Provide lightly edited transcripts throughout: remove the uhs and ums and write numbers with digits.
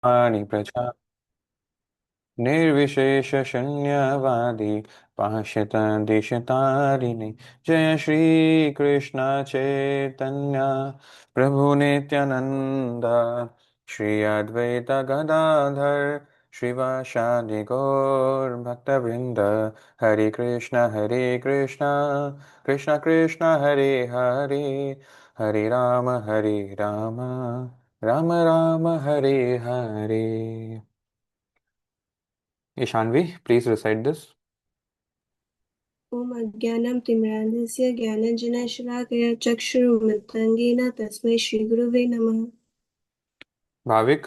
प्रजा निर्विशेष शून्यवादी पाश्यत दिशतारिणि। जय श्री कृष्ण चैतन्य प्रभु नित्यानंद श्री अद्वैत गदाधर श्रीवासादि गौर भक्तवृंद। हरे कृष्ण कृष्ण कृष्ण हरे हरे, हरे राम राम राम हरे हरे। Ishanvi, please recite this. ॐ अज्ञानं तिमिरान्धस्य ज्ञानाञ्जनशलाकया चक्षुरुन्मिलितं येन तस्मै श्रीगुरवे नमः। भाविक,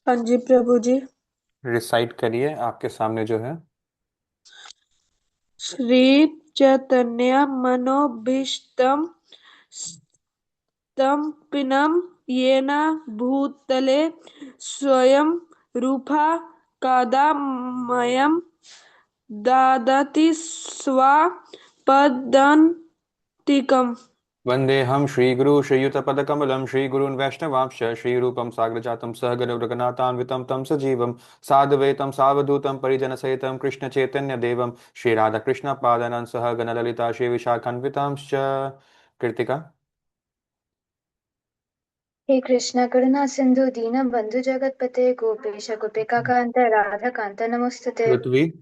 हाँ जी प्रभु जी। रिसाइट करिए आपके सामने जो है। श्री चैतन्य मनोभीष्टं स्तम्भिनं येन भूतले स्वयं रूपा कदा मह्यं ददाति स्वपदान्तिकम्। वंदे हम श्रीगुरु श्रीयुतपदकमलं श्रीगुरून् वैष्णवांश्च श्रीरूपं साग्रजातं सहगणरघुनाथान्वितं तं सजीवं साद्वैतं सावधूतं परिजनसहितं कृष्णचैतन्यदेवं श्रीराधाकृष्णपादानं सहगणललिता श्रीविशाखान्वितांश्च। कृतिका। हे कृष्ण करुणा सिंधु दीन बंधु जगतपते गोपेश गोपिका कांत राधा कांत नमोस्तुते। पृथ्वी।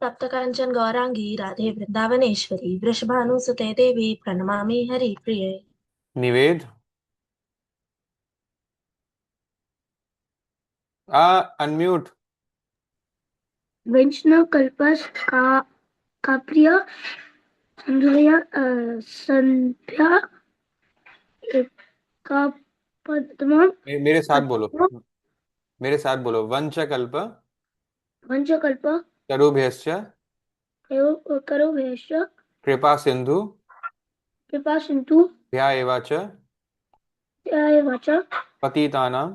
सप्तकाञ्चन गौरांगी राधे वृंदावनेश्वरी वृषभानुसुते देवी प्रणमामि हरिप्रिये। निवेद। अनम्यूट। वैष्णव कल्पस का प्रिय संध्या संध्या का पद्म मेरे साथ बोलो, मेरे साथ बोलो। वंशकल्प वंशकल्प तरुभ्यश्च करो भेष कृपा सिंधु कृपा सिंधु भ्या एवा च वाच पतितानां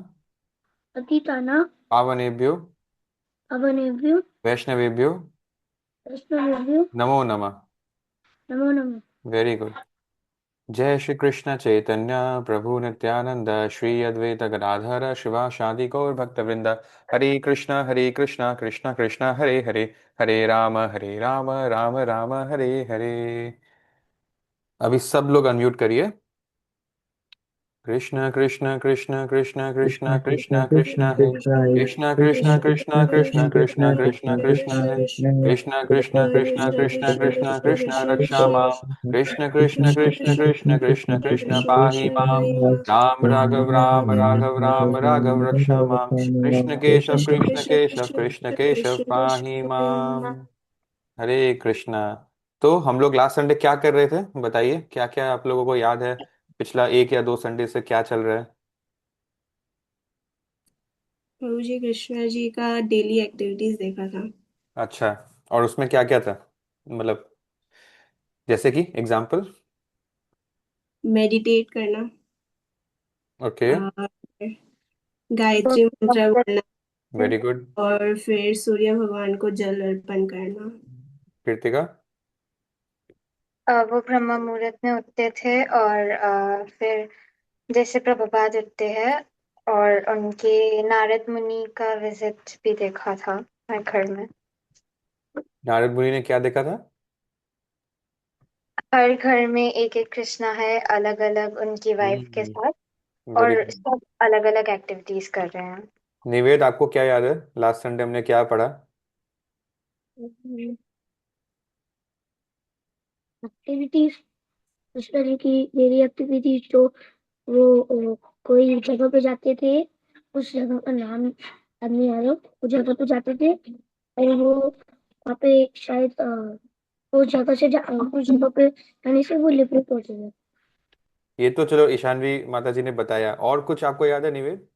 अतीताना पावनेभ्यो अवनेभ्यो वैष्णवेभ्यो वैष्णवेभ्यो नमो नमः। नमो नमः। Very good. जय श्री कृष्ण चैतन्य प्रभु नित्यानंद श्री अद्वैत गदाधर शिवासादि गौर भक्त वृंद। हरे कृष्ण कृष्ण कृष्ण हरे हरे, हरे राम राम राम हरे हरे। अभी सब लोग अनम्यूट करिए। कृष्ण कृष्ण कृष्ण कृष्ण कृष्ण कृष्ण कृष्ण कृष्ण कृष्ण कृष्ण है, कृष्ण है कृष्ण कृष्ण कृष्ण कृष्ण कृष्ण कृष्ण कृष्ण कृष्ण कृष्ण कृष्ण कृष्ण कृष्ण कृष्ण है, कृष्ण है कृष्ण कृष्ण कृष्ण कृष्ण कृष्ण कृष्ण कृष्ण कृष्ण कृष्ण कृष्ण कृष्ण रक्षा कृष्ण माम। कृष्ण कृष्ण कृष्ण कृष्ण कृष्ण कृष्ण कृष्ण कृष्ण कृष्ण कृष्ण कृष्ण कृष्ण पाहि माम। राम राघव राम राघव राम राघव रक्षा माम। कृष्ण केशव कृष्ण केशव पाहि माम। हरे कृष्णा। तो हम लोग लास्ट संडे क्या कर रहे थे, बताइए क्या क्या आप लोगों को याद है? पिछला एक या दो संडे से क्या चल रहा है? प्रभु जी कृष्णा जी का डेली एक्टिविटीज देखा था। अच्छा, और उसमें क्या क्या था, मतलब जैसे कि एग्जाम्पल? मेडिटेट करना ओके। और गायत्री मंत्र बोलना वेरी गुड। और फिर सूर्य भगवान को जल अर्पण करना। कृतिका। वो ब्रह्म मुहूर्त में उठते थे और फिर जैसे प्रभुपाद उठते हैं और उनके नारद मुनि का विजिट भी देखा था मैं घर में। नारद मुनि ने क्या देखा था? हर घर में एक एक कृष्णा है अलग अलग उनकी वाइफ के साथ वेरी और गुड। सब अलग अलग एक्टिविटीज कर रहे हैं। निवेद, आपको क्या याद है लास्ट संडे हमने क्या पढ़ा? एक्टिविटीज उस तरह की डेली एक्टिविटीज जो वो कोई जगह पे जाते थे, उस जगह का नाम याद नहीं आ रहा, उस जगह पे जाते थे और वो वहाँ पे शायद उस जगह पे जाने से वो लिबरेट होते थे। ये तो चलो ईशानवी माता जी ने बताया, और कुछ आपको याद है निवेद?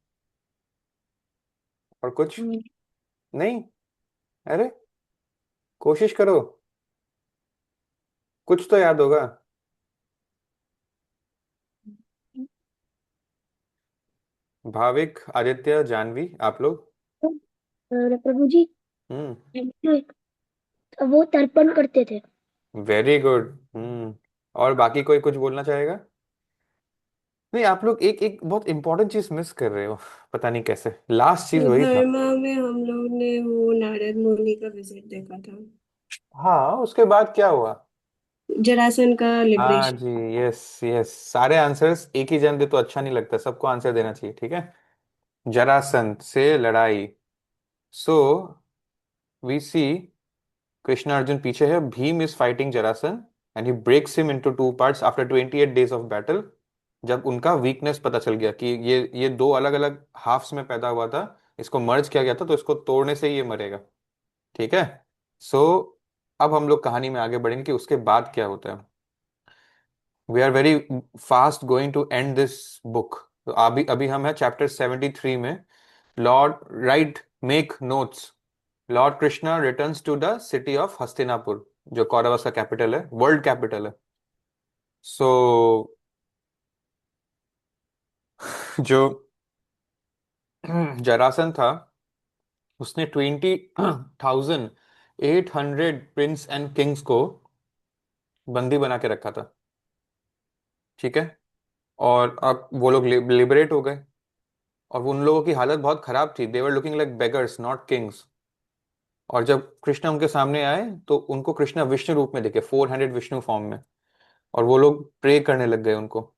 और कुछ नहीं? अरे, कोशिश करो, कुछ तो याद होगा। भाविक, आदित्य, जानवी, आप लोग? और प्रभु जी हम्म। वो तर्पण करते थे। Very good. हम्म। और बाकी कोई कुछ बोलना चाहेगा? नहीं, आप लोग एक एक बहुत इंपॉर्टेंट चीज मिस कर रहे हो, पता नहीं कैसे। लास्ट चीज वही था। बर्मा में हम लोग ने वो नारद मुनि का विजिट देखा था। हाँ, उसके बाद क्या हुआ? जरासंध का हाँ लिबरेशन। जी, यस यस, सारे आंसर्स एक ही जन दे तो अच्छा नहीं लगता, सबको आंसर देना चाहिए, ठीक है। जरासंध से लड़ाई। So we see Krishna Arjun पीछे है, Bhim is fighting Jarasandha and he breaks him into two parts after 28 days of battle. जब उनका वीकनेस पता चल गया कि ये दो अलग अलग हाफ्स में पैदा हुआ था, इसको मर्ज किया गया था, तो इसको तोड़ने से ही ये मरेगा, ठीक है। सो अब हम लोग कहानी में आगे बढ़ेंगे कि उसके बाद क्या होता है। We are very fast going to end this book. तो अभी अभी हम हैं चैप्टर 73 में। Lord right, make notes. Lord Krishna returns to the city of Hastinapur, जो कौरवस का कैपिटल है, वर्ल्ड कैपिटल है। सो जो जरासन था, उसने 20,800 प्रिंस एंड किंग्स को बंदी बना के रखा था, ठीक है। और अब वो लोग लिबरेट हो गए, और उन लोगों की हालत बहुत खराब थी। They were looking like beggars, not kings. और जब कृष्णा उनके सामने आए तो उनको कृष्णा विष्णु रूप में दिखे, 400 विष्णु फॉर्म में। और वो लोग प्रे करने लग गए उनको।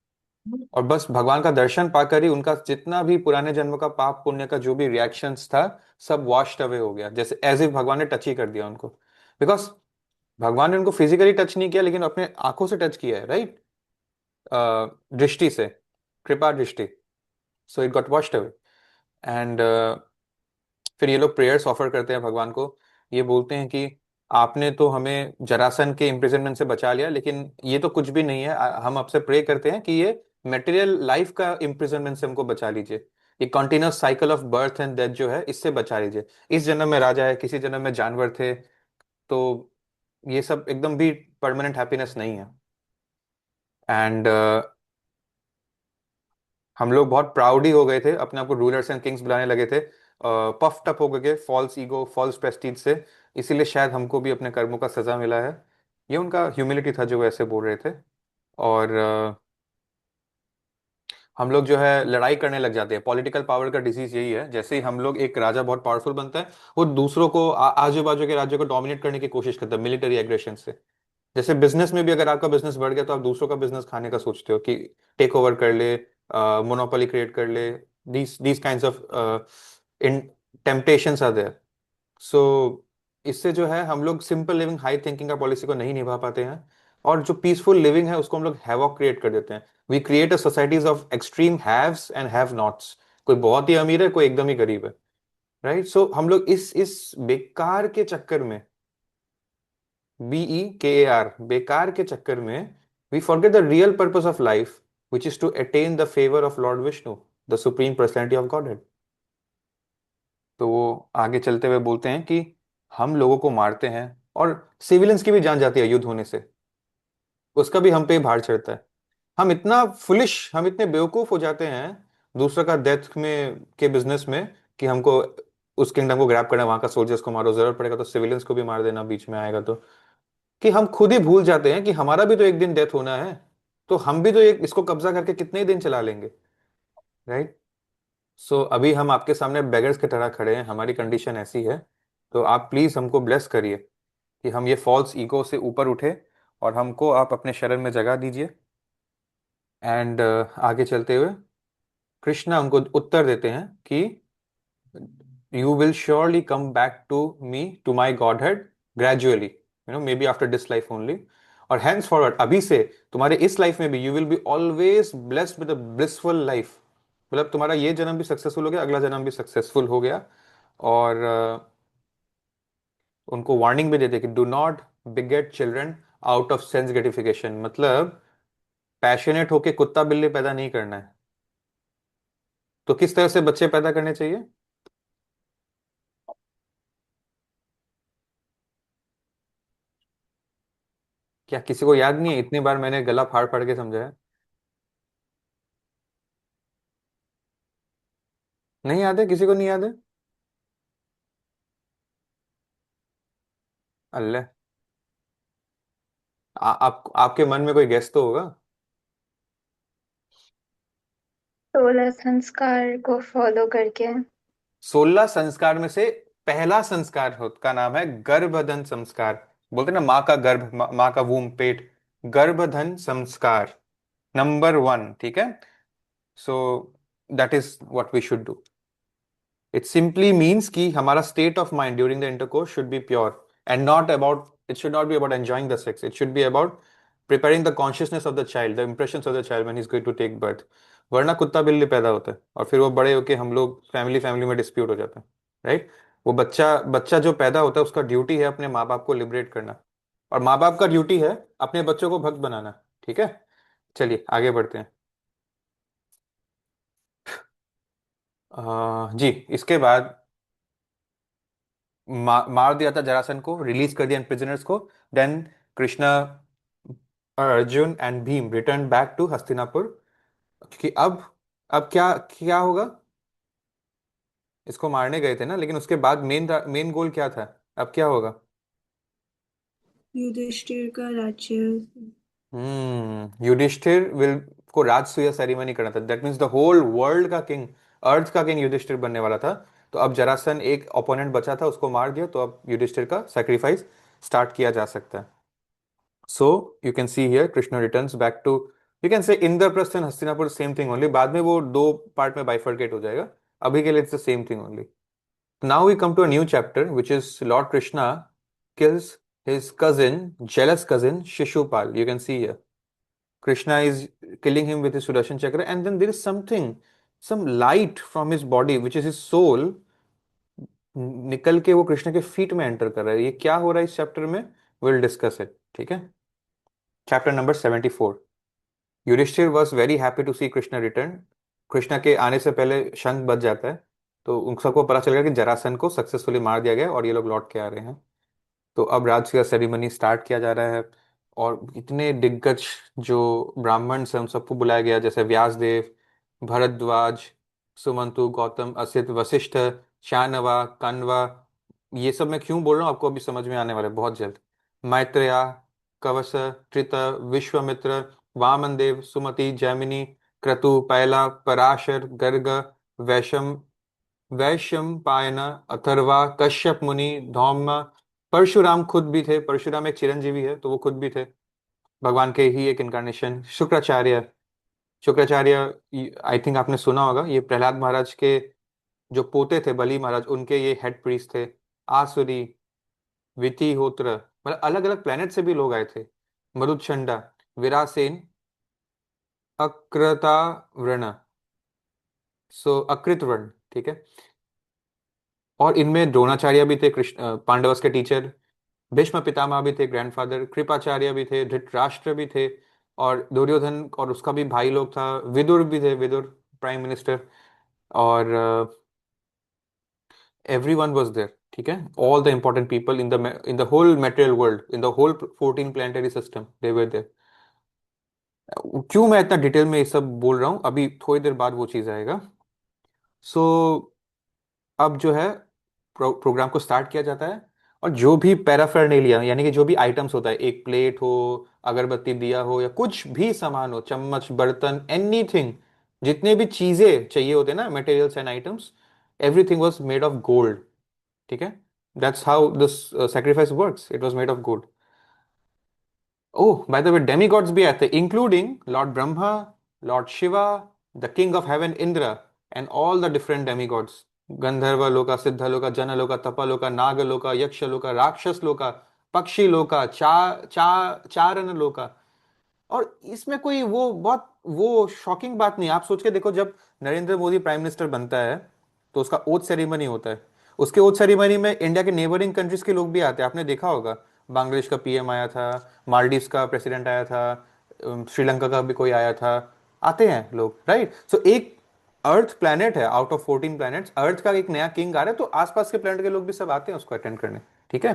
और बस भगवान का दर्शन पाकर ही उनका जितना भी पुराने जन्म का पाप पुण्य का जो भी रिएक्शंस था, सब वॉश्ड अवे हो गया, जैसे एज इफ भगवान ने टच ही कर दिया उनको। बिकॉज भगवान ने उनको फिजिकली टच नहीं किया, लेकिन अपने आंखों से टच किया है, राइट। दृष्टि से, कृपा दृष्टि। So it got washed away. And फिर ये लोग प्रेयर्स ऑफर करते हैं भगवान को। ये बोलते हैं कि आपने तो हमें जरासन के इम्प्रिजनमेंट से बचा लिया, लेकिन ये तो कुछ भी नहीं है। हम आपसे प्रे करते हैं कि ये मटेरियल लाइफ का इम्प्रिजनमेंट से हमको बचा लीजिए। ये continuous cycle of birth and death जो है, इससे बचा लीजिए। इस जन्म में राजा है, किसी जन्म में जानवर थे, तो ये सब एकदम भी परमानेंट हैप्पीनेस नहीं है। एंड हम लोग बहुत प्राउड ही हो गए थे, अपने आप को रूलर्स एंड किंग्स बुलाने लगे थे, पफ्ड अप हो गए, फॉल्स ईगो, फॉल्स प्रेस्टीज से। इसीलिए शायद हमको भी अपने कर्मों का सजा मिला है। ये उनका ह्यूमिलिटी था जो वो ऐसे बोल रहे थे। और हम लोग जो है लड़ाई करने लग जाते हैं। पॉलिटिकल पावर का डिजीज यही है, जैसे ही हम लोग, एक राजा बहुत पावरफुल बनता है, वो दूसरों को, आजू बाजू के राज्यों को डोमिनेट करने की कोशिश करता है मिलिट्री एग्रेशन से। जैसे बिजनेस में भी अगर आपका बिजनेस बढ़ गया तो आप दूसरों का बिजनेस खाने का सोचते हो कि टेक ओवर कर ले, मोनोपोली क्रिएट कर ले। These kinds of in temptations are there. So इससे जो है हम लोग सिंपल लिविंग, हाई थिंकिंग का पॉलिसी को नहीं निभा पाते हैं। और जो पीसफुल लिविंग है उसको हम लोग हैवॉक क्रिएट कर देते हैं। We create a societies of extreme haves and have nots. कोई बहुत ही अमीर है, कोई एकदम ही गरीब है, राइट। सो हम लोग इस बेकार के चक्कर में, BEKAR, बेकार के चक्कर में, we forget the real purpose of life, which is to attain the favour of lord Vishnu, the supreme personality of godhead. तो वो आगे चलते हुए बोलते हैं कि हम लोगों को मारते हैं, और सिविलियंस की भी जान जाती है युद्ध होने से, उसका भी हम पे भार चढ़ता है। हम इतना फुलिश, हम इतने बेवकूफ हो जाते हैं दूसरे का डेथ में के बिजनेस में, कि हमको उस किंगडम को ग्रैब करना, वहां का सोल्जर्स को मारो, जरूरत पड़ेगा तो सिविलियंस को भी मार देना बीच में आएगा तो, कि हम खुद ही भूल जाते हैं कि हमारा भी तो एक दिन डेथ होना है। तो हम भी तो एक इसको कब्जा करके कितने ही दिन चला लेंगे, राइट। सो अभी हम आपके सामने बेगर्स की तरह खड़े हैं, हमारी कंडीशन ऐसी है। तो आप प्लीज हमको ब्लेस करिए कि हम ये फॉल्स ईगो से ऊपर उठे, और हमको आप अपने शरण में जगह दीजिए। एंड आगे चलते हुए कृष्णा उनको उत्तर देते हैं कि you will surely come back to me, to my god head, gradually, may be after this life only. और हैंस फॉरवर्ड, अभी से तुम्हारे इस लाइफ में भी, you will be always blessed with a blissful life. मतलब तुम्हारा ये जन्म भी सक्सेसफुल हो गया, अगला जन्म भी सक्सेसफुल हो गया। और उनको वार्निंग भी देते कि do not बिगेट children out of sense gratification. मतलब पैशनेट होके कुत्ता बिल्ली पैदा नहीं करना है। तो किस तरह से बच्चे पैदा करने चाहिए? क्या किसी को याद नहीं है? इतनी बार मैंने गला फाड़ फाड़ के समझाया। नहीं याद है? किसी को नहीं याद है? अल्लाह। आपके मन में कोई गेस तो होगा। 16 संस्कार को फॉलो करके। 16 संस्कार में से पहला संस्कार का नाम है गर्भधन संस्कार। बोलते हैं ना, माँ का गर्भ, माँ का वूम, पेट, गर्भधन संस्कार, नंबर 1। ठीक है, so that is what we should do. It simply means कि हमारा state of mind during the intercourse should be pure and not about, it should not be about enjoying the sex, it should be about preparing the consciousness of the child, the impressions of the child when he is going to take birth. वरना कुत्ता बिल्ली पैदा होता है और फिर वो बड़े होके हम लोग फैमिली फैमिली में डिस्प्यूट हो जाता है, राइट। वो बच्चा बच्चा जो पैदा होता है उसका ड्यूटी है अपने माँ बाप को लिबरेट करना, और माँ बाप का ड्यूटी है अपने बच्चों को भक्त बनाना। ठीक है, चलिए आगे बढ़ते हैं। जी, इसके बाद मार दिया था जरासन को, रिलीज कर दिया प्रिजनर्स को। Then Krishna, Arjun and Bhim return back to Hastinapur. कि अब क्या क्या होगा। इसको मारने गए थे ना, लेकिन उसके बाद मेन मेन गोल क्या था, अब क्या होगा। युधिष्ठिर का राज्य। युधिष्ठिर विल को राजसूय सेरेमनी करना था। That means the whole world का किंग, अर्थ का किंग युधिष्ठिर बनने वाला था। तो अब जरासन एक ओपोनेंट बचा था, उसको मार दिया, तो अब युधिष्ठिर का सैक्रिफाइस स्टार्ट किया जा सकता है। So you can see here Krishna returns back to, you can say Indraprastha and Hastinapur same thing only. बाद में वो दो पार्ट में bifurcate हो जाएगा, अभी के लिए it's the same thing only. Now we come to a new chapter which is Lord Krishna kills his cousin, jealous cousin Shishupal. You can see here Krishna is killing him with his Sudarshan Chakra, and then there is something, some light from his body which is his soul निकल के वो कृष्ण के feet में enter कर रहा है। ये क्या हो रहा है इस चैप्टर में, विल डिस्कस इट। ठीक है, chapter number 74। Yudhishthir was very happy to see Krishna return. Krishna के आने से पहले शंख बज जाता है, तो उन सबको पता चल गया कि जरासन को सक्सेसफुली मार दिया गया और ये लोग लौट के आ रहे हैं। तो अब राज का सेरेमनी स्टार्ट किया जा रहा है, और इतने दिग्गज जो ब्राह्मण हैं उन सबको बुलाया गया, जैसे व्यासदेव, भरद्वाज, सुमंतु, गौतम, असित, वशिष्ठ, शानवा, कण्वा। ये सब मैं क्यों बोल रहा हूँ आपको अभी समझ में आने वाला है बहुत जल्द। मैत्रेया, कवस, कृत, विश्वामित्र, वामनदेव, सुमति, जैमिनी, क्रतु, पयला, पराशर, गर्ग, वैशम वैशंपायन, अथर्वा, कश्यप मुनि, धौम्य, परशुराम खुद भी थे। परशुराम एक चिरंजीवी है तो वो खुद भी थे, भगवान के ही एक incarnation. Shukracharya, Shukracharya I think आपने सुना होगा, ये प्रहलाद महाराज के जो पोते थे बली महाराज, उनके ये हेड प्रीस्ट थे। आसुरी, वितिहोत्र, मतलब अलग अलग प्लेनेट से भी लोग आए थे। मरुदछंडा, विरासेन, अकृतावृण, सो अकृतवर्ण। ठीक है, और इनमें द्रोणाचार्य भी थे, कृष्ण पांडवस के टीचर। भीष्म पितामह भी थे, ग्रैंडफादर। कृपाचार्य भी थे, धृतराष्ट्र भी थे, और दुर्योधन और उसका भी भाई लोग था। विदुर भी थे, विदुर प्राइम मिनिस्टर। और एवरीवन वाज देयर। ठीक है, all the important people in the whole material world, in the whole 14 planetary system, they were there. क्यों मैं इतना डिटेल में ये सब बोल रहा हूँ, अभी थोड़ी देर बाद वो चीज आएगा। सो अब जो है प्रोग्राम को स्टार्ट किया जाता है, और जो भी पैराफर्नेलिया यानी कि जो भी आइटम्स होता है, एक प्लेट हो, अगरबत्ती दिया हो, या कुछ भी सामान हो, चम्मच, बर्तन, एनीथिंग, जितने भी चीजें चाहिए होते हैं ना, materials and items, everything was made of gold. ठीक है, that's how this sacrifice works, it was made of gold. Oh by the way, demigods भी आए थे, including Lord Brahma, Lord Shiva, the king of haven Indra, and all the different demigods. गंधर्व लोका, सिद्ध लोका, जन लोका, तप लोका, नाग लोका, यक्ष लोका, राक्षस लोका, पक्षी लोका, चारण लोका। और इसमें कोई वो बहुत वो शॉकिंग बात नहीं है। आप सोच के देखो, जब नरेंद्र मोदी प्राइम मिनिस्टर बनता है तो उसका ओथ सेरेमनी होता है। उसके ओथ सेरेमनी में इंडिया के नेबरिंग कंट्रीज के लोग भी आते हैं, आपने देखा होगा। बांग्लादेश का पीएम आया था, मालदीव्स का प्रेसिडेंट आया था, श्रीलंका का भी कोई आया था, आते हैं लोग, राइट। सो एक अर्थ प्लैनेट है, आउट ऑफ 14 प्लैनेट्स, अर्थ का एक नया किंग आ रहा है, तो आसपास के प्लैनेट के लोग भी सब आते हैं उसको अटेंड करने। ठीक है,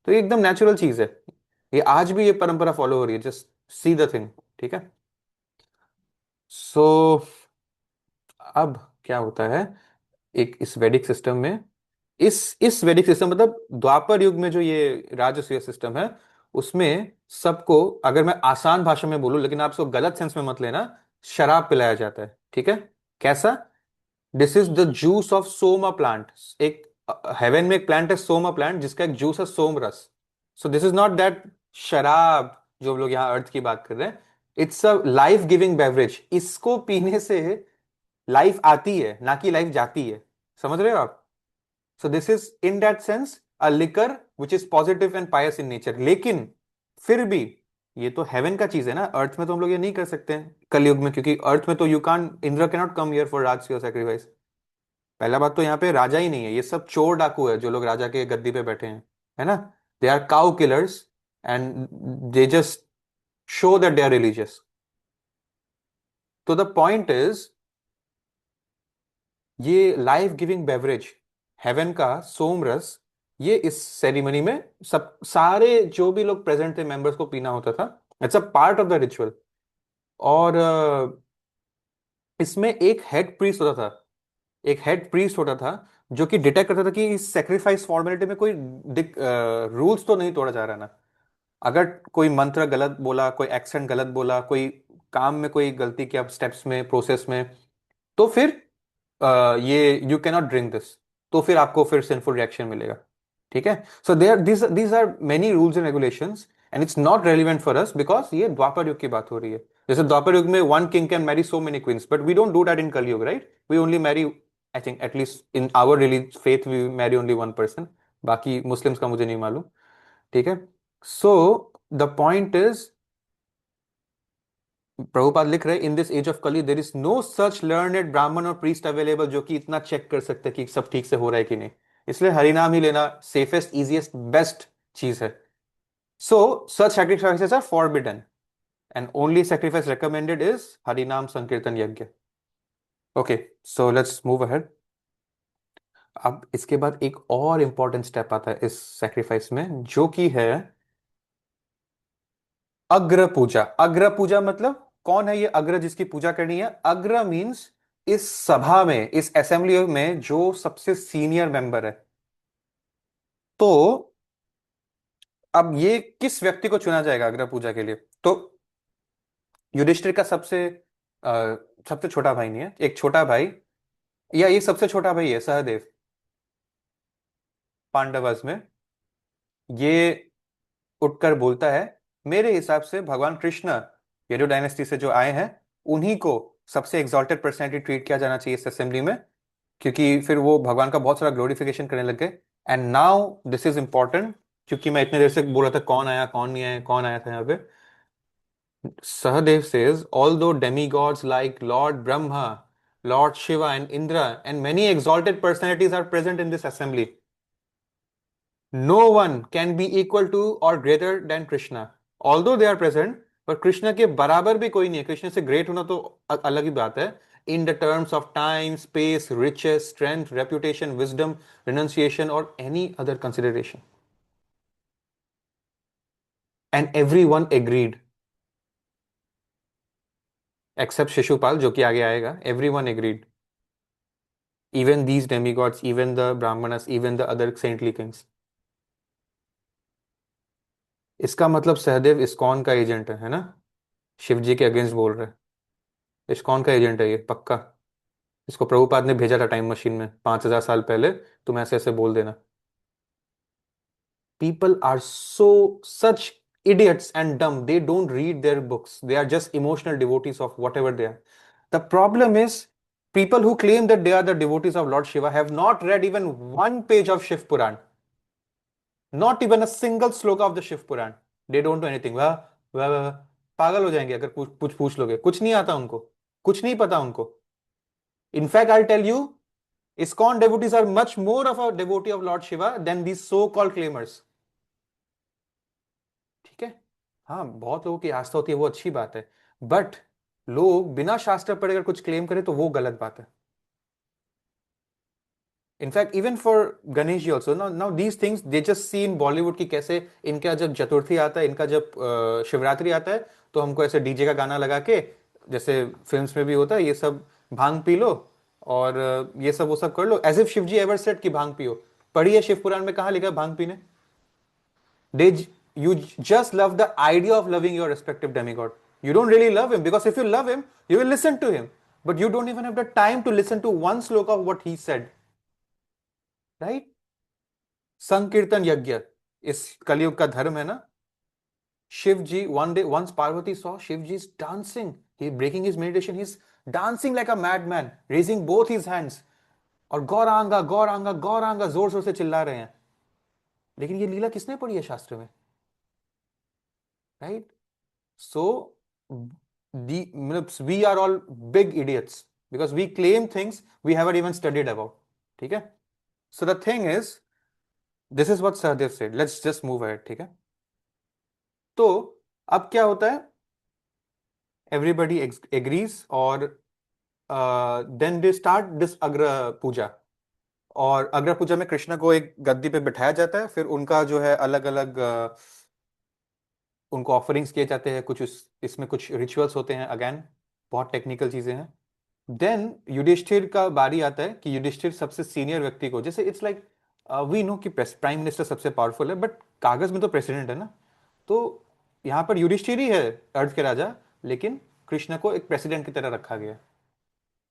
तो ये एकदम नेचुरल चीज है, ये आज भी ये परंपरा फॉलो हो रही है, जस्ट सी द थिंग। ठीक है, सो अब क्या होता है, एक इस वैदिक सिस्टम में, इस वैदिक सिस्टम मतलब द्वापर युग में जो ये राजसूय सिस्टम है, उसमें सबको, अगर मैं आसान भाषा में बोलूं लेकिन आप उसको गलत सेंस में मत लेना, शराब पिलाया जाता है, ठीक है? कैसा? This is the juice of Soma plant. एक हेवन में एक प्लांट है सोमा प्लांट, जिसका एक जूस है सोम रस। So this is not that शराब जो हम लोग यहाँ अर्थ की बात कर रहे हैं। It's a life giving beverage. इसको पीने से लाइफ आती है, ना कि लाइफ जाती है। समझ रहे हो आप? So this is in that sense a liquor which is positive and Payas in nature. लेकिन फिर भी ये तो हेवन का चीज है ना, अर्थ में तो हम लोग ये नहीं कर सकते हैं कलयुग में, क्योंकि अर्थ में तो you can, Indra can not come here for राज योर सेक्रीफाइस। पहला बात तो यहाँ पे राजा ही नहीं है, ये सब चोर डाकू है जो लोग राजा के गद्दी पे बैठे हैं, है ना? They are cow killers and they just show that they are religious. तो द पॉइंट इज, ये लाइफ गिविंग बेवरेज हेवन का सोम रस, ये इस सेरेमनी में सब सारे जो भी लोग प्रेजेंट थे मेंबर्स को पीना होता था। It's a part of the ritual. और इसमें एक हेड प्रीस्ट होता था, एक हेड प्रीस्ट होता था जो कि डिटेक्ट करता था कि इस सेक्रीफाइस फॉर्मेलिटी में कोई रूल्स तो नहीं तोड़ा जा रहा ना। अगर कोई मंत्र गलत बोला, कोई एक्सेंट गलत बोला, कोई काम में कोई गलती किया, स्टेप्स में, प्रोसेस में, तो फिर ये you can not drink this, तो फिर आपको फिर सिंफुल रिएक्शन मिलेगा, ठीक है? So there these are many rules and regulations and it's not relevant for us because ये द्वापर युग की बात हो रही है। जैसे द्वापर युग में one king can marry so many queens, but we don't do that in Kaliyuga, right? We only marry, I think at least in our religious faith we marry only one person. बाकी मुस्लिम्स का मुझे नहीं मालूम, ठीक है? So the point is, Prabhupada लिख रहे, in this age of Kali there is no such learned Brahmin और प्रीस्ट अवेलेबल जो कि इतना चेक कर सकते कि सब ठीक से हो रहा है कि नहीं। इसलिए हरिनाम ही लेना सेफेस्ट, इजीएस्ट, बेस्ट चीज है। So such sacrifices are forbidden and only sacrifice recommended is Harinam sankirtan yajna. Okay, so let's move ahead. अब इसके बाद एक और इंपॉर्टेंट स्टेप आता है इस सैक्रिफाइस में, जो कि है अग्र पूजा। अग्र पूजा मतलब कौन है ये अग्र जिसकी पूजा करनी है? अग्र मीन्स इस सभा में, इस असेंबली में जो सबसे सीनियर मेंबर है। तो अब ये किस व्यक्ति को चुना जाएगा अग्र पूजा के लिए? तो युधिष्ठिर का सबसे छोटा भाई नहीं है, एक छोटा भाई, या ये सबसे छोटा भाई है सहदेव पांडवज में। ये उठकर बोलता है, मेरे हिसाब से भगवान कृष्ण येडो डायनेस्टी से जो आए हैं, उन्हीं को सबसे एग्जॉल्टेड पर्सनैलिटी ट्रीट किया जाना चाहिए इस असेंबली में, क्योंकि फिर वो भगवान का बहुत सारा ग्लोरिफिकेशन करने लग गए। And now this is important, क्योंकि मैं इतने देर से बोल रहा था कौन आया कौन नहीं आया, कौन आया था यहाँ पे। Sahadev says, although demigods like Lord Brahma, Lord Shiva, and Indra, and many exalted personalities are present in this assembly, no one can be equal to or greater than Krishna. Although they are present, पर कृष्ण के बराबर भी कोई नहीं है। कृष्ण से great होना तो अलग ही बात है, in the terms of time, space, riches, strength, reputation, wisdom, renunciation और any other consideration. And every one agreed except Shishupal, जो कि आगे आएगा। एवरी वन एग्रीड, even these demigods, even the brahmanas, even the other saintly kings। इसका मतलब Sahdev ISKCON का एजेंट है ना? शिव जी के अगेंस्ट बोल रहे हैं, इस्कॉन का एजेंट है ये पक्का। इसको प्रभुपाद ने भेजा था टाइम मशीन में 5000 साल पहले, तुम ऐसे ऐसे बोल देना। People are so such idiots and dumb, they don't read their books, they are just emotional devotees of whatever they are. The problem is, people who claim that they are the devotees of Lord Shiva have not read even one page of Shiv Puran, not even a single sloka of the Shiv Puran। They don't do anything। वाह वाह वाह, पागल हो जाएंगे अगर कुछ पूछ लोगे। कुछ नहीं आता उनको, कुछ नहीं पता उनको। In fact I tell you, ISKCON devotees are much more of a devotee of Lord Shiva than these so-called claimers। ठीक है? हाँ, बहुत लोगों की आस्था होती है, वो अच्छी बात है, बट लोग बिना शास्त्र पढ़े अगर कुछ क्लेम करें तो वो गलत बात है। In fact even for Ganesh ji also, now these things they just see in Bollywood की कैसे इनका जब चतुर्थी आता है, इनका जब शिवरात्रि आता है, तो हमको ऐसे डीजे का गाना लगा के, जैसे फिल्म्स में भी होता है, ये सब भांग पी लो और ये सब वो सब कर लो, as if Shiv ji ever said कि भांग पियो। पढ़िए शिव पुराण में कहाँ लिखा है भांग पीने? दे you just love the idea of loving your respective demigod. You don't really love him, because if you love him, you will listen to him. But you don't even have the time to listen to one sloka of what he said. Right? संकीर्तन यज्ञ इस कलयुग का धर्म है ना. Shiv ji, once Parvati saw Shiv ji's dancing. He breaking his meditation. He's dancing like a madman, raising both his hands. और गौरांगा गौरांगा गौरांगा जोर जोर से चिल्ला रहे हैं. लेकिन ये लीला किसने पढ़ी है शास्त्र में? Right? So we are all big idiots because we claim things we haven't even studied about. ठीक है? So the thing is, this is what Sahadev said. Let's just move ahead. ठीक है? तो अब क्या होता है? Everybody agrees और then they start this अग्र पूजा. और अग्र पूजा में कृष्ण को एक गद्दी पे बिठाया जाता है. फिर उनका जो है अलग अलग उनको ऑफरिंग्स किए जाते हैं. कुछ इसमें कुछ रिचुअल्स होते हैं. अगेन बहुत टेक्निकल चीजें हैं. देन युधिष्ठिर का बारी आता है कि युधिष्ठिर सबसे सीनियर व्यक्ति को, जैसे इट्स लाइक वी नो कि प्राइम मिनिस्टर सबसे पावरफुल है, बट कागज में तो प्रेसिडेंट है ना. तो यहाँ पर युधिष्ठिर ही है अर्थ के राजा, लेकिन कृष्ण को एक प्रेसिडेंट की तरह रखा गया.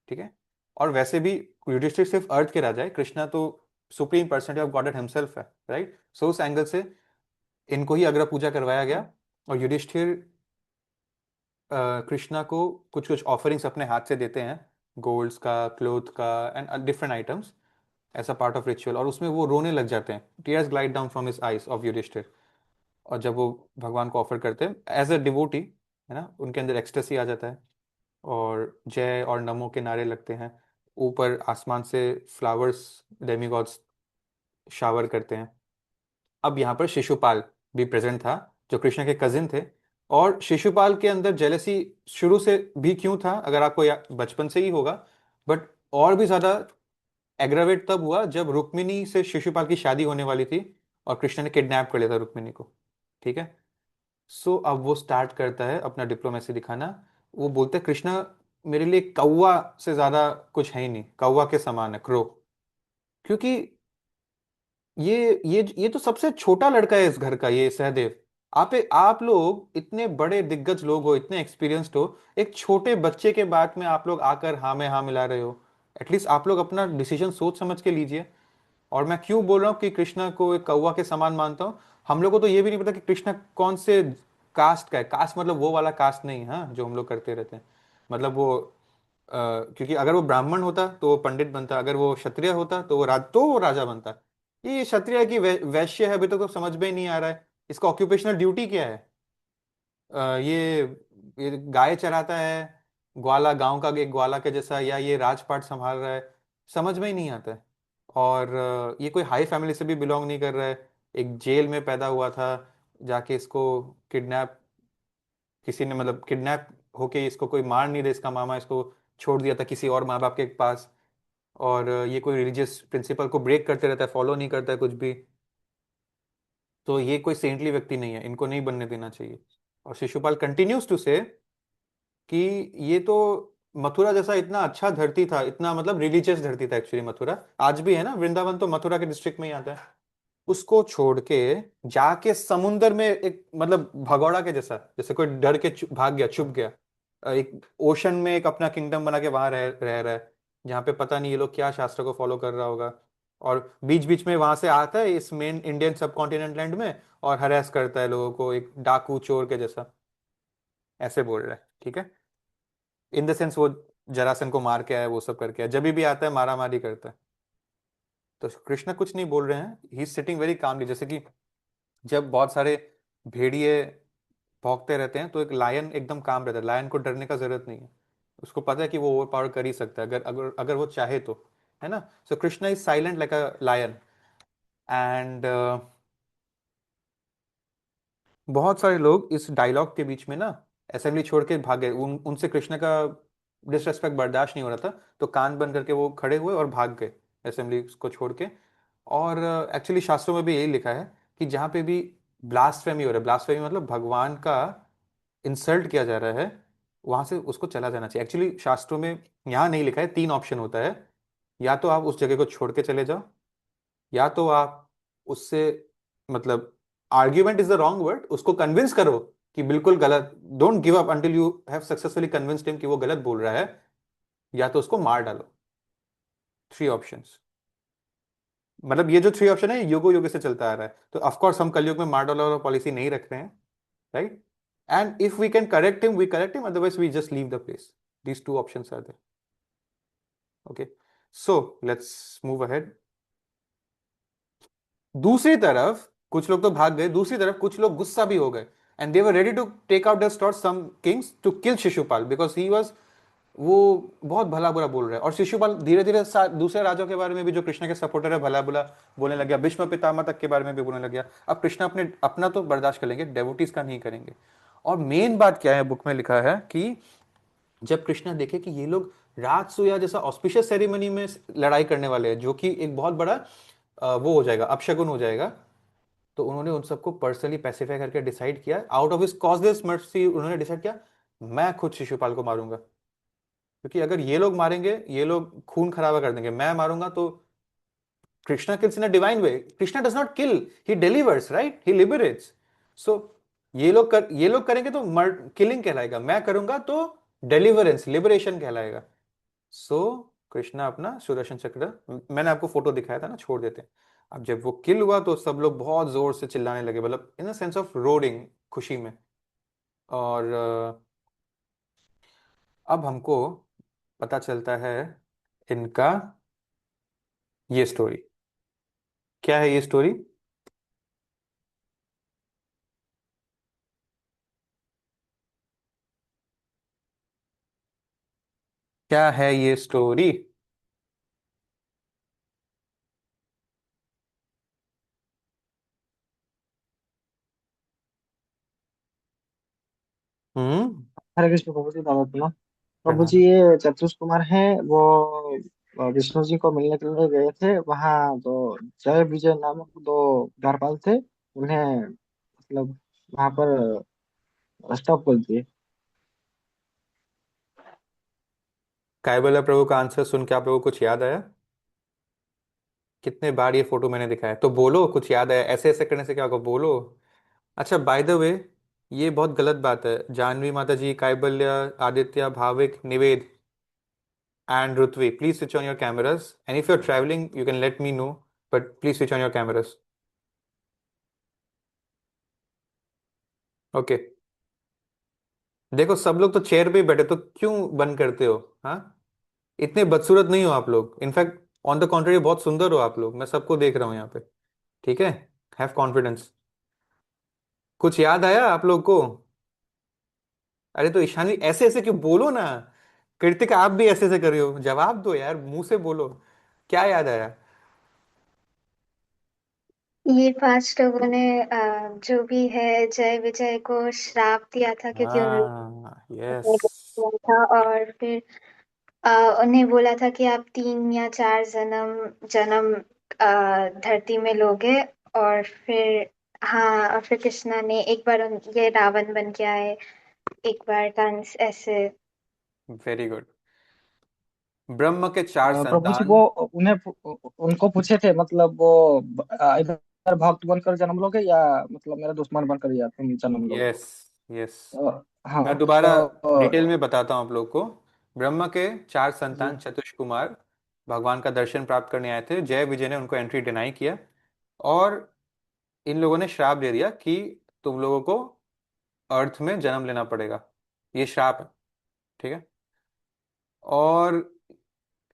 ठीक है? और वैसे भी युधिष्ठिर सिर्फ अर्थ के राजा है, कृष्णा तो supreme personality of God himself है. राइट? सो उस एंगल से इनको ही अग्र पूजा करवाया गया. और युधिष्ठिर कृष्णा को कुछ कुछ ऑफरिंग्स अपने हाथ से देते हैं, गोल्ड्स का, क्लोथ का and different items as a part of ritual. और उसमें वो रोने लग जाते हैं. Tears glide down from his eyes of Yudhishthir. और जब वो भगवान को ऑफर करते हैं एज अ डिवोटी, है ना, उनके अंदर एक्सटेसी आ जाता है और जय और नमो के नारे लगते हैं. ऊपर आसमान से फ्लावर्स डेमीगॉड्स शावर करते हैं. अब यहाँ पर शिशुपाल भी प्रेजेंट था, जो कृष्ण के कजिन थे. और शिशुपाल के अंदर जेलसी शुरू से भी क्यों था, अगर आपको बचपन से ही होगा, बट और भी ज्यादा एग्रावेट तब हुआ जब रुक्मिणी से शिशुपाल की शादी होने वाली थी और कृष्ण ने किडनैप कर लिया था रुक्मिणी को. ठीक है? सो अब वो स्टार्ट करता है अपना डिप्लोमेसी दिखाना. वो बोलते हैं कृष्णा मेरे लिए कौवा से ज्यादा कुछ है ही नहीं, कौवा के समान है, क्रो. क्योंकि ये तो सबसे छोटा लड़का है इस घर का, ये सहदेव. आप लोग इतने बड़े दिग्गज लोग हो, इतने एक्सपीरियंस्ड हो, एक छोटे बच्चे के बात में आप लोग आकर हाँ में हाँ मिला रहे हो. एटलीस्ट आप लोग अपना डिसीजन सोच समझ के लीजिए. और मैं क्यों बोल रहा हूँ कि कृष्णा को एक कौवा के समान मानता हूँ? हम लोग को तो ये भी नहीं पता कि कृष्णा कौन से कास्ट का है. कास्ट मतलब वो वाला कास्ट नहीं, हाँ, जो हम लोग करते रहते हैं. मतलब वो क्योंकि अगर वो ब्राह्मण होता तो वो पंडित बनता, अगर वो क्षत्रिय होता तो वो राजा बनता. ये क्षत्रिय है कि वैश्य है, अभी तक तो समझ में ही नहीं आ रहा है. इसका ऑक्यूपेशनल ड्यूटी क्या है? ये गाय चराता है, ग्वाला, गांव का एक ग्वाला के जैसा, या ये राजपाट संभाल रहा है? समझ में ही नहीं आता है. और ये कोई हाई फैमिली से भी बिलोंग नहीं कर रहा है. एक जेल में पैदा हुआ था, जाके इसको किडनैप, किसी ने मतलब किडनैप होके, इसको कोई मार नहीं दे, इसका मामा इसको छोड़ दिया था किसी और माँ बाप के पास. और ये कोई रिलीजियस प्रिंसिपल को ब्रेक करते रहता है, फॉलो नहीं करता है कुछ भी. तो ये कोई सेंटली व्यक्ति नहीं है, इनको नहीं बनने देना चाहिए. और शिशुपाल कंटिन्यूज टू से कि ये तो मथुरा जैसा इतना अच्छा धरती था, इतना मतलब रिलीजियस धरती था एक्चुअली मथुरा, आज भी है ना, वृंदावन तो मथुरा के डिस्ट्रिक्ट में ही आता है. उसको छोड़ के जाके समुंदर में एक मतलब भगोड़ा के जैसा, जैसे कोई डर के भाग गया, छुप गया, एक ओशन में एक अपना किंगडम बना के वहां रह रहा है, जहाँ पे पता नहीं ये लोग क्या शास्त्र को फॉलो कर रहा होगा. और बीच बीच में वहां से आता है इस मेन इंडियन सब कॉन्टिनेंट लैंड में और हरेस करता है लोगों को, एक डाकू चोर के जैसा ऐसे बोल रहा है. ठीक है? इन द सेंस वो जरासन को मार के आया, वो सब करके आया, जब भी आता है मारा मारी करता है. तो कृष्ण कुछ नहीं बोल रहे हैं, he is sitting very calmly. जैसे कि जब बहुत सारे भेड़िए भौंकते रहते हैं तो एक लायन एकदम काम रहता है, लायन को डरने का जरूरत नहीं है, उसको पता है कि वो ओवर पावर कर ही सकता है अगर अगर अगर वो चाहे तो, है ना. So Krishna is silent like a lion. And बहुत सारे लोग इस डायलॉग के बीच में ना असेंबली छोड़ के भाग गए. उनसे कृष्ण का डिसरेस्पेक्ट बर्दाश्त नहीं हो रहा था, तो कान बंद करके वो खड़े हुए और भाग गए असेंबली को छोड़ के. और एक्चुअली शास्त्रों में भी यही लिखा है कि जहाँ पे भी ब्लास्फेमी हो रहा है, ब्लास्फेमी मतलब भगवान का इंसल्ट किया जा रहा है, वहां से उसको चला जाना चाहिए. एक्चुअली शास्त्रों में यहाँ नहीं लिखा है, 3 ऑप्शन होता है. या तो आप उस जगह को छोड़ के चले जाओ, या तो आप उससे मतलब argument is the wrong word, उसको कन्विंस करो कि बिल्कुल गलत, don't give up until you have successfully convinced him कि वो गलत बोल रहा है, या तो उसको मार डालो। 3 ऑप्शंस, मतलब ये जो 3 ऑप्शन है युगो युग से चलता आ रहा है, तो ऑफकोर्स हम कलयुग में मार डालो पॉलिसी नहीं रख रहे हैं, right? And if we can correct him we correct him, otherwise we just leave the place. These 2 options are there. Okay, so let's move ahead. दूसरी तरफ कुछ लोग तो भाग गए, दूसरी तरफ कुछ लोग गुस्सा भी हो गए, and they were ready to take out their sword, some kings to kill Shishupal because he was, वो बहुत भला बुरा बोल रहा है। और शिशुपाल धीरे धीरे दूसरे राजाओं के बारे में भी जो कृष्ण के सपोर्टर है भला बुरा बोलने लग गया, भीष्म पितामह तक के बारे में भी बोलने लग गया। अब कृष्ण अपने अपना तो बर्दाश्त कर लेंगे, डेवोटीज का नहीं करेंगे। और मेन बात क्या है, बुक में लिखा है कि जब कृष्ण देखे कि ये लोग राजसूया जैसा ऑस्पिशियस सेरेमनी में लड़ाई करने वाले हैं, जो कि एक बहुत बड़ा वो हो जाएगा, अपशगुन हो जाएगा, तो उन्होंने उन सबको पर्सनली पैसिफाई करके डिसाइड किया, out of his causeless mercy उन्होंने डिसाइड किया मैं खुद शिशुपाल को मारूंगा, क्योंकि अगर ये लोग मारेंगे ये लोग खून खराबा कर देंगे, मैं मारूंगा तो Krishna kills in a divine way, Krishna does not kill, he delivers, right, he liberates. So ये लोग करेंगे तो किलिंग कहलाएगा, मैं करूंगा तो डिलीवरेंस लिबरेशन कहलाएगा। सो कृष्णा अपना सुदर्शन चक्र, मैंने आपको फोटो दिखाया था ना, छोड़ देते हैं। अब जब वो किल हुआ तो सब लोग बहुत जोर से चिल्लाने लगे, मतलब in the sense off roading, खुशी में। और अब हमको पता चलता है इनका ये स्टोरी क्या है। ये स्टोरी क्या है, ये स्टोरी? हम्म। हरे कृष्ण प्रभु जी, दादा प्रभु जी। प्रणाम। ये चतुष कुमार हैं, वो विष्णु जी को मिलने के लिए गए थे वहाँ। तो जय विजय नामक दो द्वारपाल थे, उन्हें मतलब वहां पर स्टॉप कर दिए। कायबला प्रभु का आंसर सुन के आप लोगों को कुछ याद आया? कितने बार ये फोटो मैंने दिखाया, तो बोलो कुछ याद आया, ऐसे ऐसे करने से क्या होगा, बोलो। अच्छा, बाय द वे, ये बहुत गलत बात है। जानवी माता जी, कायबल्य, Aditya, Bhavik, निवेद and Rutvi, please switch on your cameras. And if you're traveling, you can let me know, but please switch on your cameras. Okay. देखो सब लोग तो चेयर पे ही बैठे, तो क्यों बंद करते हो? हाँ, इतने बदसूरत नहीं हो आप लोग, इनफैक्ट ऑन द कॉन्ट्री बहुत सुंदर हो आप लोग, मैं सबको देख रहा हूँ यहाँ पे। ठीक है, हैव कॉन्फिडेंस। कुछ याद आया आप लोग को? अरे तो ईशानी ऐसे ऐसे क्यों, बोलो ना। कृतिका आप भी ऐसे ऐसे कर रहे हो, जवाब दो यार, मुंह से बोलो, क्या याद आया? ये 5 लोगों ने जो भी है जय विजय को श्राप दिया था, क्योंकि उन्होंने हाँ, यस। अपने किया था। और फिर उन्हें बोला था कि आप 3 या 4 जन्म जन्म धरती में लोगे। और फिर हाँ, और फिर कृष्णा ने एक बार ये रावण बन के आए, एक बार कंस, ऐसे। Very good. ब्रह्म के 4 प्रभु जी, संतान। वो उन्हें उनको पूछे थे, मतलब वो इधर भक्त बनकर जन्म लोगे या मतलब मेरा दुश्मन बनकर या तुम जन्म लोगे। Yes, yes. हाँ। मैं दोबारा तो डिटेल में बताता हूँ आप लोग को। ब्रह्मा के 4 जी। संतान चतुष कुमार भगवान का दर्शन प्राप्त करने आए थे, जय विजय ने उनको एंट्री डिनाई किया, और इन लोगों ने श्राप दे दिया कि तुम लोगों को अर्थ में जन्म लेना पड़ेगा, ये श्राप है। ठीक है। और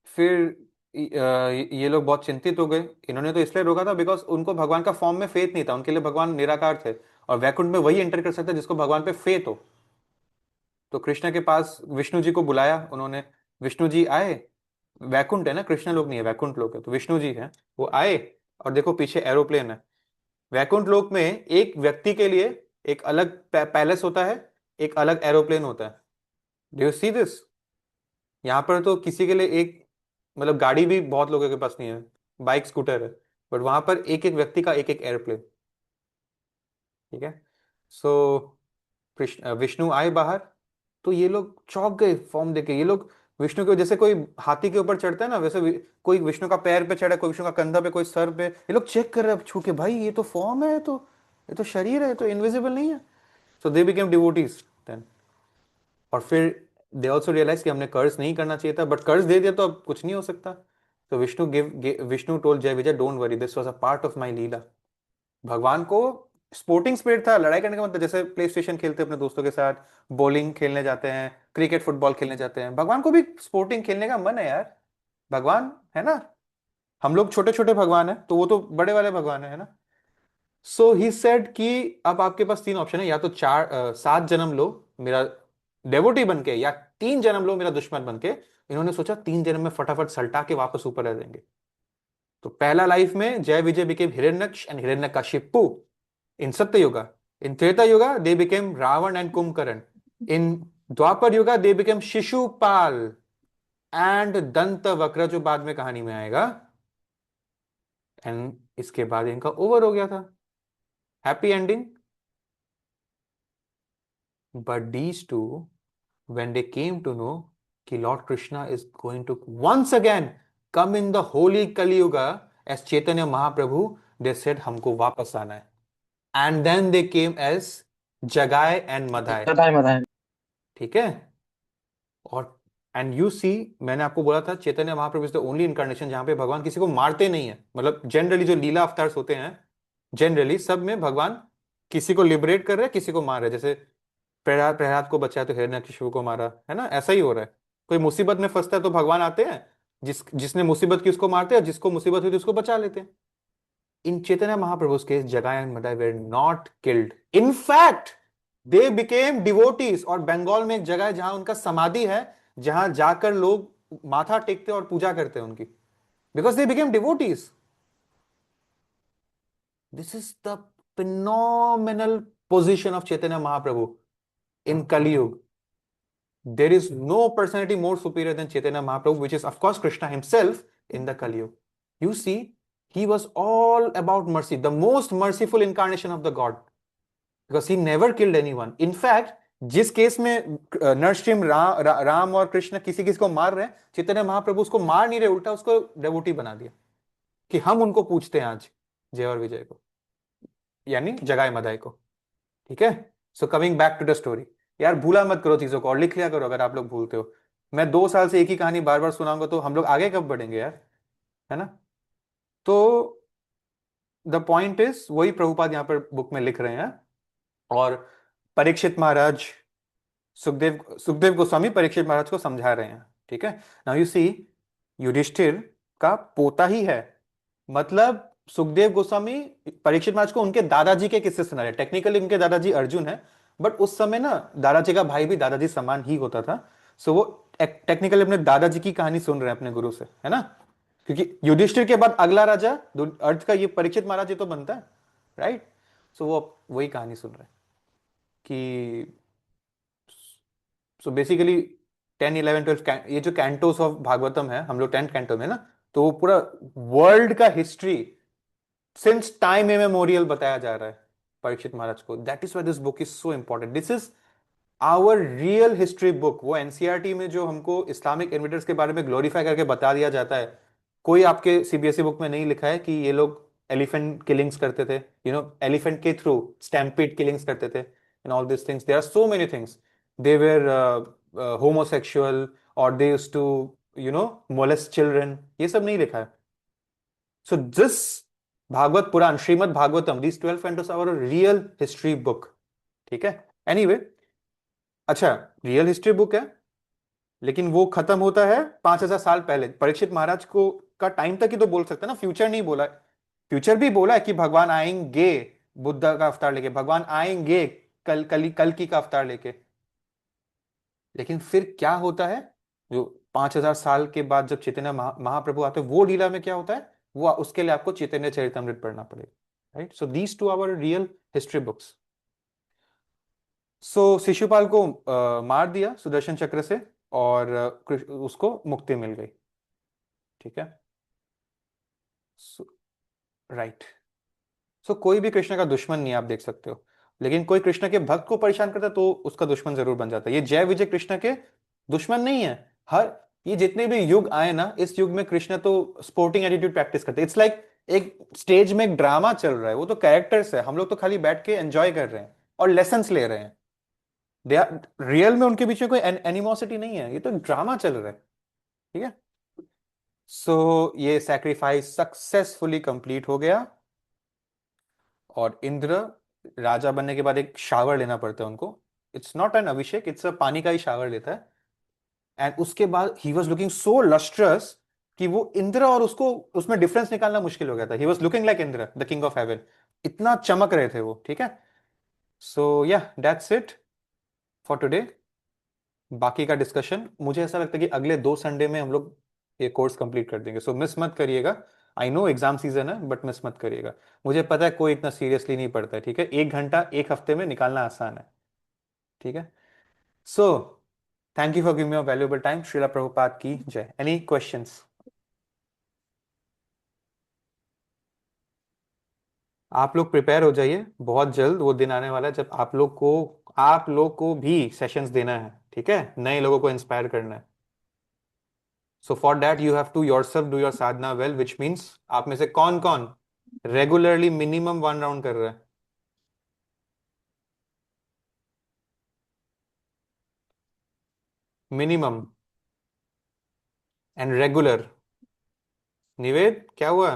फिर ये लोग बहुत चिंतित हो गए। इन्होंने तो इसलिए रोका था बिकॉज उनको भगवान का फॉर्म में फेथ नहीं था, उनके लिए भगवान निराकार थे, और वैकुंठ में वही एंटर कर सकता है जिसको भगवान पे फेथ हो। तो कृष्ण के पास विष्णु जी को बुलाया उन्होंने, विष्णु जी आए, वैकुंठ है ना, कृष्ण लोक नहीं है, वैकुंठ लोक है, तो विष्णु जी हैं, वो आए, और देखो पीछे एरोप्लेन है। वैकुंठ लोक में एक व्यक्ति के लिए एक अलग पैलेस होता है, एक अलग एरोप्लेन होता है। Do you see this? यहाँ पर तो किसी के लिए एक, मतलब गाड़ी भी बहुत लोगों के पास नहीं है, बाइक स्कूटर है, बट वहां पर एक एक व्यक्ति का एक एक एयरप्लेन। ठीक है। सो कृष्ण विष्णु आए बाहर, तो ये लोग चौंक गए फॉर्म देखे। ये लोग विष्णु के, जैसे कोई हाथी के ऊपर चढ़ता है ना, वैसे कोई विष्णु का पैर पे चढ़ा, कोई विष्णु का कंधा पे, कोई सर पे, ये लोग चेक कर रहे हैं छू के, भाई ये तो फॉर्म है, तो ये तो शरीर है, तो इनविजिबल नहीं है। सो दे बिकेम डिवोटीज देन। और फिर दे ऑल्सो रियलाइज कि हमने कर्ज नहीं करना चाहिए था, बट कर्ज दे दिया तो अब कुछ नहीं हो सकता। तो Vishnu told Jay Vijay, don't worry, this was a part of my lila. भगवान को स्पोर्टिंग स्पिरिट था, लड़ाई करने का मतलब, जैसे प्ले स्टेशन खेलते हैं अपने दोस्तों के साथ, बॉलिंग खेलने जाते हैं, क्रिकेट फुटबॉल खेलने जाते हैं, भगवान को भी स्पोर्टिंग खेलने का मन है यार। भगवान है ना, हम लोग छोटे छोटे भगवान है, तो वो तो बड़े वाले भगवान है ना। सो ही सेड कि अब आपके पास तीन ऑप्शन है, या तो 7 जन्म लो मेरा डेवोटी बन के, या 3 जन्म लो मेरा दुश्मन बन के। इन्होंने सोचा 3 जन्म में फटाफट सल्टा के वापस ऊपर आ जाएंगे। तो पहला लाइफ में Jay Vijay became Hiranyaksha and Hiranyakashipu in Satya yuga. In Treta yuga they became Ravana and Kumbhakarna. In Dvapara yuga they became Shishupala and Dantavakra, जो बाद में कहानी में आएगा। एंड इसके बाद इनका ओवर हो गया था, happy ending. But these two, when they came to know कि Lord Krishna is going to once again come in the holy Kali Yuga as Chaitanya Mahaprabhu, they said हमको वापस आना है। And then they came as जगाए and मधाए, बताए बताए। ठीक है। और एंड यू सी, मैंने आपको बोला था Chaitanya Mahaprabhu is the only incarnation जहां पे भगवान किसी को मारते नहीं है। मतलब जनरली जो लीला अवतार्स होते हैं, जनरली सब में भगवान किसी को लिबरेट कर रहे हैं, किसी को मार रहे हैं। जैसे प्रहलाद प्रहलाद को बचाया तो हिरण्यकशिपु को मारा, है ना, ऐसा ही हो रहा है। कोई मुसीबत में फंसता है तो भगवान आते हैं, जिसने मुसीबत की उसको मारते हैं, जिसको मुसीबत हुई तो उसको बचा लेते हैं। इन चैतन्य महाप्रभु के जगाया and Madai were not killed, in fact they became devotees. और बंगाल में एक जगह है जहां उनका समाधि है, जहां जाकर लोग माथा टेकते और पूजा करते हैं उनकी, because they became devotees. This is the phenomenal position of Chaitanya Mahaprabhu in Kali Yuga. There is no personality more superior than Chaitanya Mahaprabhu, which is of course Krishna himself in the Kali Yuga. You see, he was all about mercy, the most merciful incarnation of the God, because he never killed anyone. In fact, जिस case में नरसिंह राम और कृष्ण किसी किसी को मार रहे हैं, चैतन्य महाप्रभु उसको मार नहीं रहे, उल्टा उसको डेवोटी बना दिया कि हम उनको पूछते हैं आज जय और विजय को, यानी जगाए मदाई को, ठीक है। So coming back to the story, यार भूला मत करो चीजों को, और लिख लिया करो अगर आप लोग भूलते हो। मैं 2 साल से एक ही कहानी बार बार सुनाऊंगा तो हम लोग आगे कब बढ़ेंगे यार, है ना। तो द पॉइंट इज, वही प्रभुपाद यहां पर बुक में लिख रहे हैं। और परीक्षित महाराज, सुखदेव गोस्वामी परीक्षित महाराज को समझा रहे हैं, ठीक है। नाउ यू सी, युधिष्ठिर का पोता ही है, मतलब सुखदेव गोस्वामी परीक्षित महाराज को उनके दादाजी के किस्से सुना रहे। टेक्निकली उनके दादाजी अर्जुन है, बट उस समय ना दादाजी का भाई भी दादाजी समान ही होता था। सो वो टेक्निकली अपने दादाजी की कहानी सुन रहे हैं अपने गुरु से, है ना। क्योंकि युधिष्ठिर के बाद अगला राजा अर्थ का ये परीक्षित महाराज ही तो बनता है, राइट। सो वो वही कहानी सुन रहे हैं कि सो बेसिकली 10, 11, 12 ये जो कैंटोस ऑफ भागवतम है, हम लोग 10th कैंटो में ना, तो वो पूरा वर्ल्ड का हिस्ट्री सिंस टाइम इमेमोरियल बताया जा रहा है परीक्षित महाराज को। That is why this book is so important. This is our real history book. वो एनसीईआरटी में जो हमको इस्लामिक इन्वेडर्स के बारे में ग्लोरीफाई करके बता दिया जाता है, कोई आपके सीबीएसई बुक में नहीं लिखा है कि ये लोग एलिफेंट किलिंग्स करते थे, यू नो, एलिफेंट के थ्रू स्टैम्पीड किलिंग्स करते थे and all this things. There are so many things. They were homosexual और they used to, you know, molest children, ये सब नहीं लिखा है। So this Bhagavata Purana, Shrimad Bhagavatam, these 12 cantos are a real history book, ठीक है। एनीवे, अच्छा, रियल हिस्ट्री बुक है, लेकिन वो खत्म होता है 5000 साल पहले। परीक्षित महाराज को का टाइम तक ही तो बोल सकते ना, फ्यूचर नहीं बोला। फ्यूचर भी बोला है कि भगवान आएंगे बुद्ध का अवतार लेके, भगवान आएंगे कल की का अवतार लेके। लेकिन फिर क्या होता है, जो 5000 साल के बाद जब चैतन्य महाप्रभु आते हैं, वो लीला में क्या होता है, वो उसके लिए आपको चैतन्य चरितमृत पढ़ना पड़ेगा, right. So these two our real history books. So Shishupala को मार दिया सुदर्शन चक्र से और उसको मुक्ति मिल गई, ठीक है, राइट। सो कोई भी कृष्ण का दुश्मन नहीं, आप देख सकते हो, लेकिन कोई कृष्ण के भक्त को परेशान करता है तो उसका दुश्मन जरूर बन जाता है। ये जय विजय कृष्ण के दुश्मन नहीं है। हर ये जितने भी युग आए ना, इस युग में कृष्ण तो स्पोर्टिंग एटीट्यूड प्रैक्टिस करते। इट्स लाइक एक स्टेज में एक ड्रामा चल रहा है, वो तो कैरेक्टर्स है, हम लोग तो खाली बैठ के एंजॉय कर रहे हैं और लेसन्स ले रहे हैं। दे आर रियल में उनके बीच में कोई एनिमोसिटी नहीं है, ये तो ड्रामा चल रहा है। ठीक है। सो ये सैक्रिफाइस सक्सेसफुली कंप्लीट हो गया, और इंद्र राजा बनने के बाद एक शावर लेना पड़ता है उनको। It's not an Abhishek, it's a पानी का ही शावर लेता है। एंड उसके बाद he was looking so lustrous कि वो इंद्र और उसको उसमें डिफरेंस निकालना मुश्किल हो गया था। He was looking like Indra the king of haven, इतना चमक रहे थे वो। ठीक है। सो या दैट्स इट फॉर टुडे। बाकी का डिस्कशन मुझे ऐसा लगता है कि अगले 2 संडे में हम लोग ये कोर्स कंप्लीट कर देंगे, सो मिस मत करिएगा। आई नो एग्जाम सीजन है, बट मिस मत करिएगा। मुझे पता है कोई इतना सीरियसली नहीं पढ़ता है। ठीक है, 1 घंटा 1 हफ्ते में निकालना आसान है। ठीक है। So thank you for giving me your valuable time. Srila Prabhupad की जय। Any questions? आप लोग प्रिपेयर हो जाइए, बहुत जल्द वो दिन आने वाला है जब आप लोग को भी सेशंस देना है। ठीक है, नए लोगों को इंस्पायर करना है। So for that you have to yourself do your sadhana well, which means आप में से कौन कौन रेगुलरली मिनिमम 1 राउंड कर रहा है? Minimum and regular. निवेद, क्या हुआ?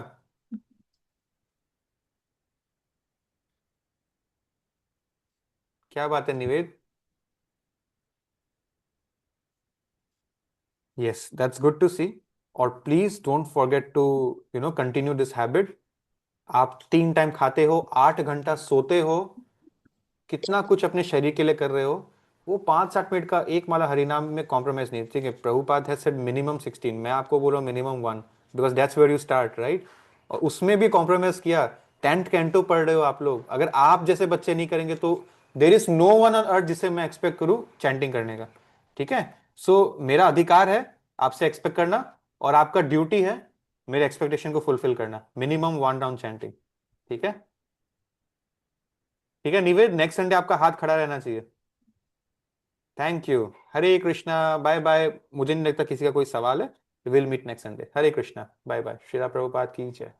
क्या बात है Nived? Yes, that's good to see. और please don't forget to continue this habit. आप 3 टाइम खाते हो, 8 घंटा सोते हो, कितना कुछ अपने शरीर के लिए कर रहे हो। वो 5-7 मिनट का एक माला हरिनाम में कॉम्प्रोमाइज नहीं। ठीक है, प्रभुपाद हैज सेड मिनिमम 16, मैं आपको बोल रहा हूँ minimum 1, because that's where you start, right? और उसमें भी कॉम्प्रोमाइज किया। 10th कैंटो पढ़ रहे हो आप लोग, अगर आप जैसे बच्चे नहीं करेंगे तो there is no one on earth जिसे मैं एक्सपेक्ट करूँ चैंटिंग करने का। ठीक है। सो मेरा अधिकार है आपसे एक्सपेक्ट करना, और आपका ड्यूटी है मेरे एक्सपेक्टेशन को फुलफिल करना। Minimum 1 round chanting. ठीक है। ठीक है निवेद, नेक्स्ट संडे आपका हाथ खड़ा रहना चाहिए। Thank you. Hare Krishna, bye bye. मुझे नहीं लगता किसी का कोई सवाल है। Will meet next Sunday. Hare Krishna, bye bye. Srila Prabhupad की जय।